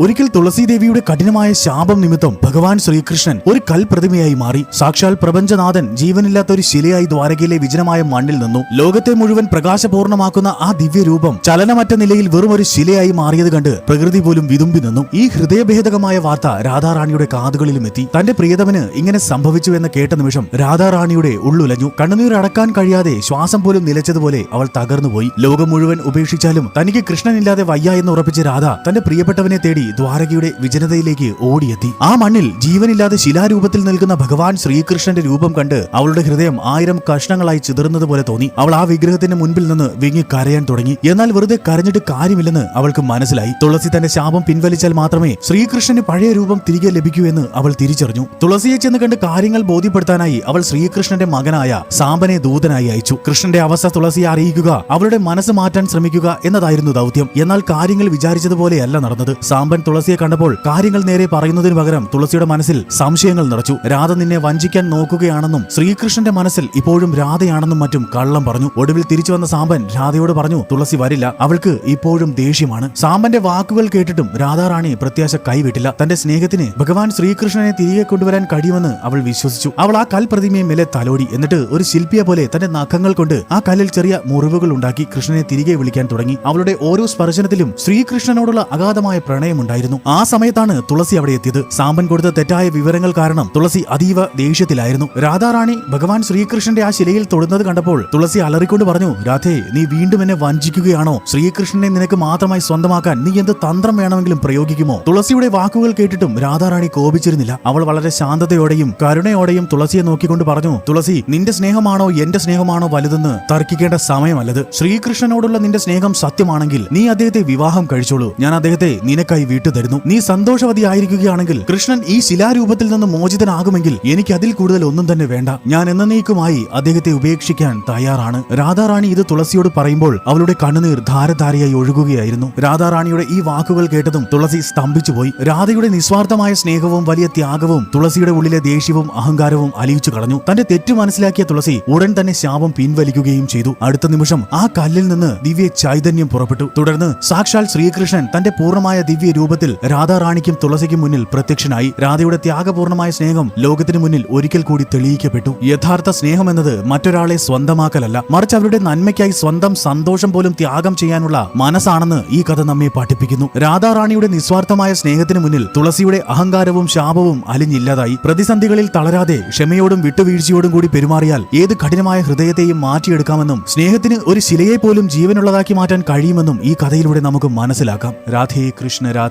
ഒരിക്കൽ തുളസി ദേവിയുടെ കഠിനമായ ശാപം നിമിത്തം ഭഗവാൻ ശ്രീകൃഷ്ണൻ ഒരു കൽപ്രതിമയായി മാറി. സാക്ഷാൽ പ്രപഞ്ചനാഥൻ ജീവനില്ലാത്ത ഒരു ശിലയായി ദ്വാരകയിലെ വിജനമായ മണ്ണിൽ നിന്നു. ലോകത്തെ മുഴുവൻ പ്രകാശപൂർണമാക്കുന്ന ആ ദിവ്യരൂപം ചലനമറ്റ നിലയിൽ വെറും ഒരു ശിലയായി മാറിയത് കണ്ട് പ്രകൃതി പോലും വിതുമ്പി നിന്നു. ഈ ഹൃദയഭേദകമായ വാർത്ത രാധാറാണിയുടെ കാതുകളിലും എത്തി. തന്റെ പ്രിയതമന് ഇങ്ങനെ സംഭവിച്ചു എന്ന് കേട്ട നിമിഷം രാധാറാണിയുടെ ഉള്ളുലഞ്ഞു. കണ്ണുനീർ അടക്കാൻ കഴിയാതെ ശ്വാസം പോലും നിലച്ചതുപോലെ അവൾ തകർന്നുപോയി. ലോകം മുഴുവൻ ഉപേക്ഷിച്ചാലും തനിക്ക് കൃഷ്ണനില്ലാതെ വയ്യ എന്ന് ഉറപ്പിച്ച രാധ തന്റെ പ്രിയപ്പെട്ടവനെ തേടി ദ്വാരകയുടെ വിജനതയിലേക്ക് ഓടിയെത്തി. ആ മണ്ണിൽ ജീവനില്ലാതെ ശിലാരൂപത്തിൽ നിൽക്കുന്ന ഭഗവാൻ ശ്രീകൃഷ്ണന്റെ രൂപം കണ്ട് അവളുടെ ഹൃദയം 1000 കഷ്ണങ്ങളായി ചിതറുന്നത് പോലെ തോന്നി. അവൾ ആ വിഗ്രഹത്തിന്റെ മുൻപിൽ നിന്ന് വിങ്ങി കരയാൻ തുടങ്ങി. എന്നാൽ വെറുതെ കരഞ്ഞിട്ട് കാര്യമില്ലെന്ന് അവൾക്ക് മനസ്സിലായി. തുളസി തന്റെ ശാപം പിൻവലിച്ചാൽ മാത്രമേ ശ്രീകൃഷ്ണന് പഴയ രൂപം തിരികെ ലഭിക്കൂ എന്ന് അവൾ തിരിച്ചറിഞ്ഞു. തുളസിയെ ചെന്ന് കണ്ട് കാര്യങ്ങൾ ബോധ്യപ്പെടുത്താനായി അവൾ ശ്രീകൃഷ്ണന്റെ മകനായ സാമ്പനെ ദൂതനായി അയച്ചു. കൃഷ്ണന്റെ അവസ്ഥ തുളസിയെ അറിയിക്കുക, അവളുടെ മനസ്സ് മാറ്റാൻ ശ്രമിക്കുക എന്നതായിരുന്നു ദൗത്യം. എന്നാൽ കാര്യങ്ങൾ വിചാരിച്ചതുപോലെയല്ല നടന്നത്. സാമ്പൻ തുളസിയെ കണ്ടപ്പോൾ കാര്യങ്ങൾ നേരെ പറയുന്നതിന് പകരം തുളസിയുടെ മനസ്സിൽ സംശയങ്ങൾ നിറച്ചു. രാധ നിന്നെ വഞ്ചിക്കാൻ നോക്കുകയാണെന്നും ശ്രീകൃഷ്ണന്റെ മനസ്സിൽ ഇപ്പോഴും രാധയാണെന്നും മറ്റും കള്ളം പറഞ്ഞു. ഒടുവിൽ തിരിച്ചു വന്ന സാമ്പൻ രാധയോട് പറഞ്ഞു, തുളസി വരില്ല, അവൾക്ക് ഇപ്പോഴും ദേഷ്യമാണ്. സാമ്പന്റെ വാക്കുകൾ കേട്ടിട്ടും രാധാറാണി പ്രത്യാശ കൈവിട്ടില്ല. തന്റെ സ്നേഹത്തിന് ഭഗവാൻ ശ്രീകൃഷ്ണനെ തിരികെ കൊണ്ടുവരാൻ കഴിയുമെന്ന് അവൾ വിശ്വസിച്ചു. അവൾ ആ കൽപ്രതിമയെ മേലെ തലോടി. എന്നിട്ട് ഒരു ശില്പിയെ പോലെ തന്റെ നഖങ്ങൾ കൊണ്ട് ആ കല്ലിൽ ചെറിയ മുറിവുകൾ ഉണ്ടാക്കി കൃഷ്ണനെ തിരികെ വിളിക്കാൻ തുടങ്ങി. അവളുടെ ഓരോ സ്പർശനത്തിലും ശ്രീകൃഷ്ണനോടുള്ള അഗാധമായ പ്രണയമുണ്ടായിരുന്നു. ആ സമയത്താണ് തുളസി അവിടെ എത്തിയത്. സാമ്പൻ കൊടുത്ത തെറ്റായ വിവരങ്ങൾ കാരണം തുളസി അതീവ ദേഷ്യത്തിലായിരുന്നു. രാധാറാണി ഭഗവാൻ ശ്രീകൃഷ്ണന്റെ ആ ശിലയിൽ തൊടുന്നത് കണ്ടപ്പോൾ തുളസി അലറിക്കൊണ്ട് പറഞ്ഞു, രാധേ, നീ വീണ്ടും എന്നെ വഞ്ചിക്കുകയാണോ? ശ്രീകൃഷ്ണനെ നിനക്ക് മാത്രമായി സ്വന്തമാക്കാൻ നീ എന്ത് തന്ത്രം വേണമെങ്കിലും പ്രയോഗിക്കുമോ? തുളസിയുടെ വാക്കുകൾ കേട്ടിട്ടും രാധാറാണി കോപിച്ചിരുന്നില്ല. അവൾ വളരെ ശാന്തതയോടെയും കരുണയോടെയും തുളസിയെ നോക്കിക്കൊണ്ട് പറഞ്ഞു, തുളസി, നിന്റെ സ്നേഹമാണോ എന്റെ സ്നേഹമാണോ വലുതെന്ന് തർക്കിക്കേണ്ട സമയമല്ലത്. ശ്രീകൃഷ്ണനോടുള്ള നിന്റെ സ്നേഹം സത്യമാണെങ്കിൽ നീ അദ്ദേഹത്തെ വിവാഹം കഴിച്ചോളൂ. ഞാൻ അദ്ദേഹത്തെ നിനക്കായി വിട്ടുതരുന്നു. നീ സന്തോഷവതിയായിരിക്കുകയാണെങ്കിൽ കൃഷ്ണൻ ഈ ശിലാരൂപത്തിൽ നിന്ന് മോചിതനാകുമെങ്കിൽ എനിക്ക് അതിൽ കൂടുതൽ ഒന്നും തന്നെ വേണ്ട. ഞാൻ എന്നേക്കുമായി അദ്ദേഹത്തെ ഉപേക്ഷിക്കാൻ തയ്യാറാണ്. രാധാറാണി ഇത് തുളസിയോട് പറയുമ്പോൾ അവളുടെ കണ്ണുനീർ ധാരധാരയായി ഒഴുകുകയായിരുന്നു. രാധാറാണിയുടെ ഈ വാക്കുകൾ കേട്ടതും തുളസി സ്തംഭിച്ചുപോയി. രാധയുടെ നിസ്വാർത്ഥമായ സ്നേഹവും വലിയ ത്യാഗവും തുളസിയുടെ ഉള്ളിലെ ദേഷ്യവും അഹങ്കാരവും അലിയിച്ചു കളഞ്ഞു. തന്റെ തെറ്റു മനസ്സിലാക്കിയ തുളസി ഉടൻ തന്നെ ശാപം പിൻവലിക്കുകയും ചെയ്തു. അടുത്ത നിമിഷം ആ കല്ലിൽ നിന്ന് ദിവ്യ ചൈതന്യം പുറപ്പെട്ടു. തുടർന്ന് സാക്ഷാൽ ശ്രീകൃഷ്ണൻ തന്റെ പൂർണ്ണമായ ദിവ്യ രൂപത്തിൽ രാധാറാണിക്കും തുളസിക്കും മുന്നിൽ പ്രത്യക്ഷനായി. രാധയുടെ ത്യാഗപൂർണമായ സ്നേഹം ലോകത്തിന് മുന്നിൽ ഒരിക്കൽ കൂടി തെളിയിക്കപ്പെട്ടു. യഥാർത്ഥ സ്നേഹം എന്നത് മറ്റൊരാളെ സ്വന്തമാക്കലല്ല, മറിച്ച് അവരുടെ നന്മയ്ക്കായി സ്വന്തം സന്തോഷം പോലും ത്യാഗം ചെയ്യാനുള്ള മനസ്സാണെന്ന് ഈ കഥ നമ്മെ പഠിപ്പിക്കുന്നു. രാധാറാണിയുടെ നിസ്വാർത്ഥമായ സ്നേഹത്തിന് മുന്നിൽ തുളസിയുടെ അഹങ്കാരവും ശാപവും അലിഞ്ഞില്ലാതായി. പ്രതിസന്ധികളിൽ തളരാതെ ക്ഷമയോടും വിട്ടുവീഴ്ചയോടും കൂടി പെരുമാറിയാൽ ഏത് കഠിനമായ ഹൃദയത്തെയും മാറ്റിയെടുക്കാമെന്നും സ്നേഹത്തിന് ഒരു ശിലയെ പോലും ജീവനുള്ളതാക്കി മാറ്റാൻ കഴിയുമെന്നും ഈ കഥയിലൂടെ നമുക്ക് മനസ്സിലാക്കാം. രാധേ കൃഷ്ണ രാധേ.